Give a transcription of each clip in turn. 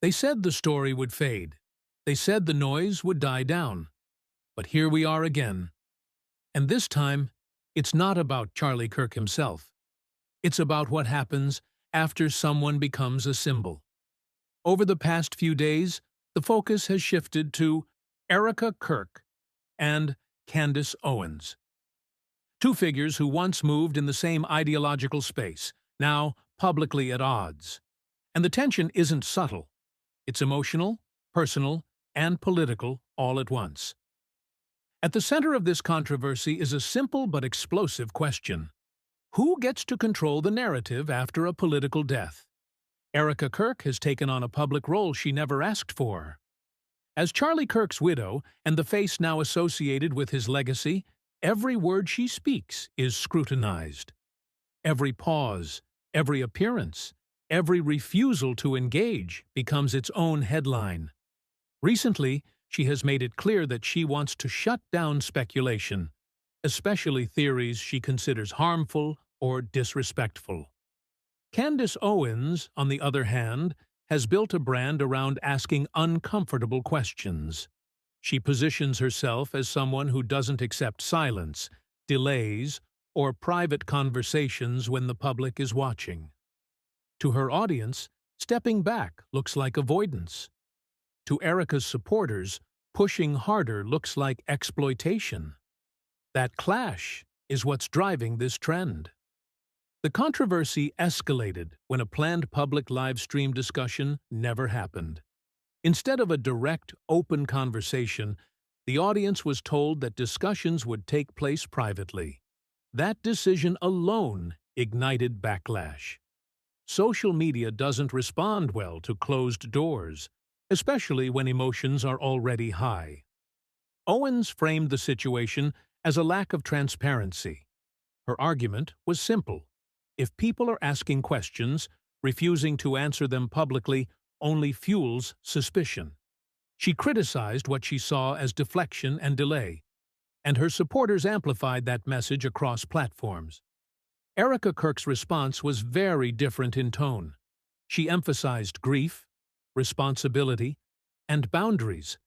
They said the story would fade. They said the noise would die down. But here we are again. And this time, it's not about Charlie Kirk himself. It's about what happens after someone becomes a symbol. Over the past few days, the focus has shifted to Erika Kirk and Candace Owens. Two figures who once moved in the same ideological space, now publicly at odds. And the tension isn't subtle. It's emotional, personal, and political all at once. At the center of this controversy is a simple but explosive question. Who gets to control the narrative after a political death? Erika Kirk has taken on a public role she never asked for. As Charlie Kirk's widow and the face now associated with his legacy, every word she speaks is scrutinized. Every pause, every appearance, every refusal to engage becomes its own headline. Recently, she has made it clear that she wants to shut down speculation, especially theories she considers harmful or disrespectful. Candace Owens, on the other hand, has built a brand around asking uncomfortable questions. She positions herself as someone who doesn't accept silence, delays, or private conversations when the public is watching. To her audience, stepping back looks like avoidance. To Erika's supporters, pushing harder looks like exploitation. That clash is what's driving this trend. The controversy escalated when a planned public live stream discussion never happened. Instead of a direct, open conversation, the audience was told that discussions would take place privately. That decision alone ignited backlash. Social media doesn't respond well to closed doors, especially when emotions are already high. Owens framed the situation as a lack of transparency. Her argument was simple. If people are asking questions, refusing to answer them publicly only fuels suspicion. She criticized what she saw as deflection and delay, and her supporters amplified that message across platforms. Erika Kirk's response was very different in tone. She emphasized grief, responsibility, and boundaries.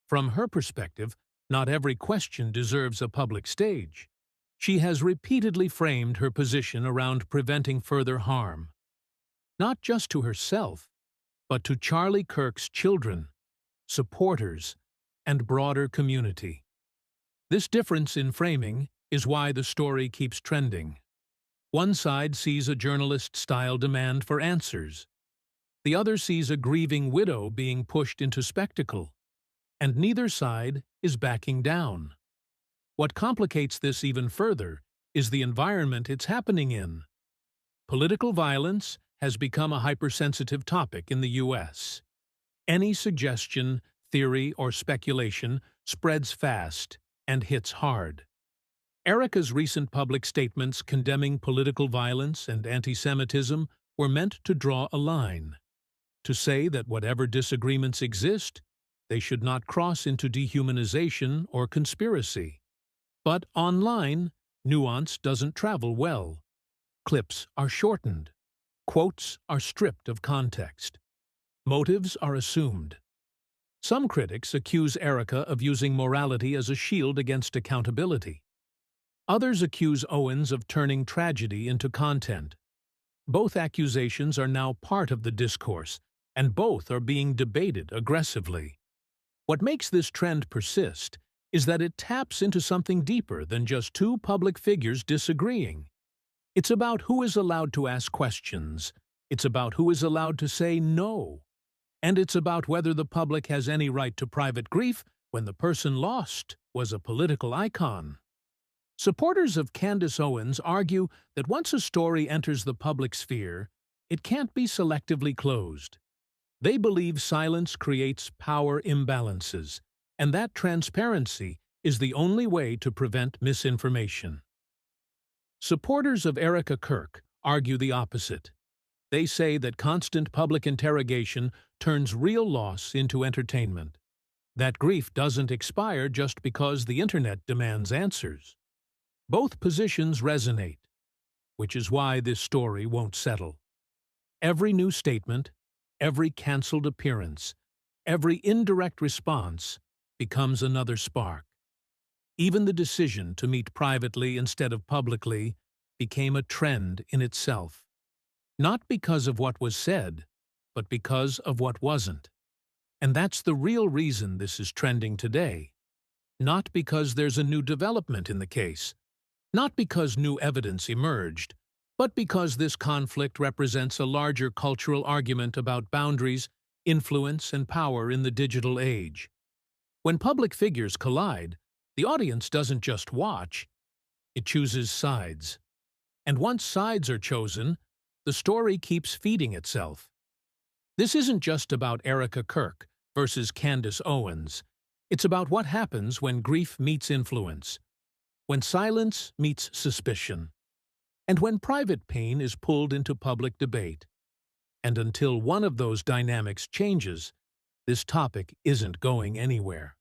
From her perspective, not every question deserves a public stage. She has repeatedly framed her position around preventing further harm, not just to herself, but to Charlie Kirk's children, supporters, and broader community. This difference in framing is why the story keeps trending. One side sees a journalist-style demand for answers. The other sees a grieving widow being pushed into spectacle, and neither side is backing down. What complicates this even further is the environment it's happening in. Political violence has become a hypersensitive topic in the U.S. Any suggestion, theory, or speculation spreads fast and hits hard. Erika's recent public statements condemning political violence and anti-Semitism were meant to draw a line, to say that whatever disagreements exist, they should not cross into dehumanization or conspiracy. But online, nuance doesn't travel well. Clips are shortened. Quotes are stripped of context. Motives are assumed. Some critics accuse Erika of using morality as a shield against accountability. Others accuse Owens of turning tragedy into content. Both accusations are now part of the discourse, and both are being debated aggressively. What makes this trend persist is that it taps into something deeper than just two public figures disagreeing. It's about who is allowed to ask questions, it's about who is allowed to say no, and it's about whether the public has any right to private grief when the person lost was a political icon. Supporters of Candace Owens argue that once a story enters the public sphere, it can't be selectively closed. They believe silence creates power imbalances, and that transparency is the only way to prevent misinformation. Supporters of Erika Kirk argue the opposite. They say that constant public interrogation turns real loss into entertainment. That grief doesn't expire just because the internet demands answers. Both positions resonate, which is why this story won't settle. Every new statement, every canceled appearance, every indirect response becomes another spark. Even the decision to meet privately instead of publicly became a trend in itself. Not because of what was said, but because of what wasn't. And that's the real reason this is trending today. Not because there's a new development in the case, not because new evidence emerged, but because this conflict represents a larger cultural argument about boundaries, influence, and power in the digital age. When public figures collide, the audience doesn't just watch, it chooses sides. And once sides are chosen, the story keeps feeding itself. This isn't just about Erika Kirk versus Candace Owens. It's about what happens when grief meets influence, when silence meets suspicion, and when private pain is pulled into public debate. And until one of those dynamics changes, this topic isn't going anywhere.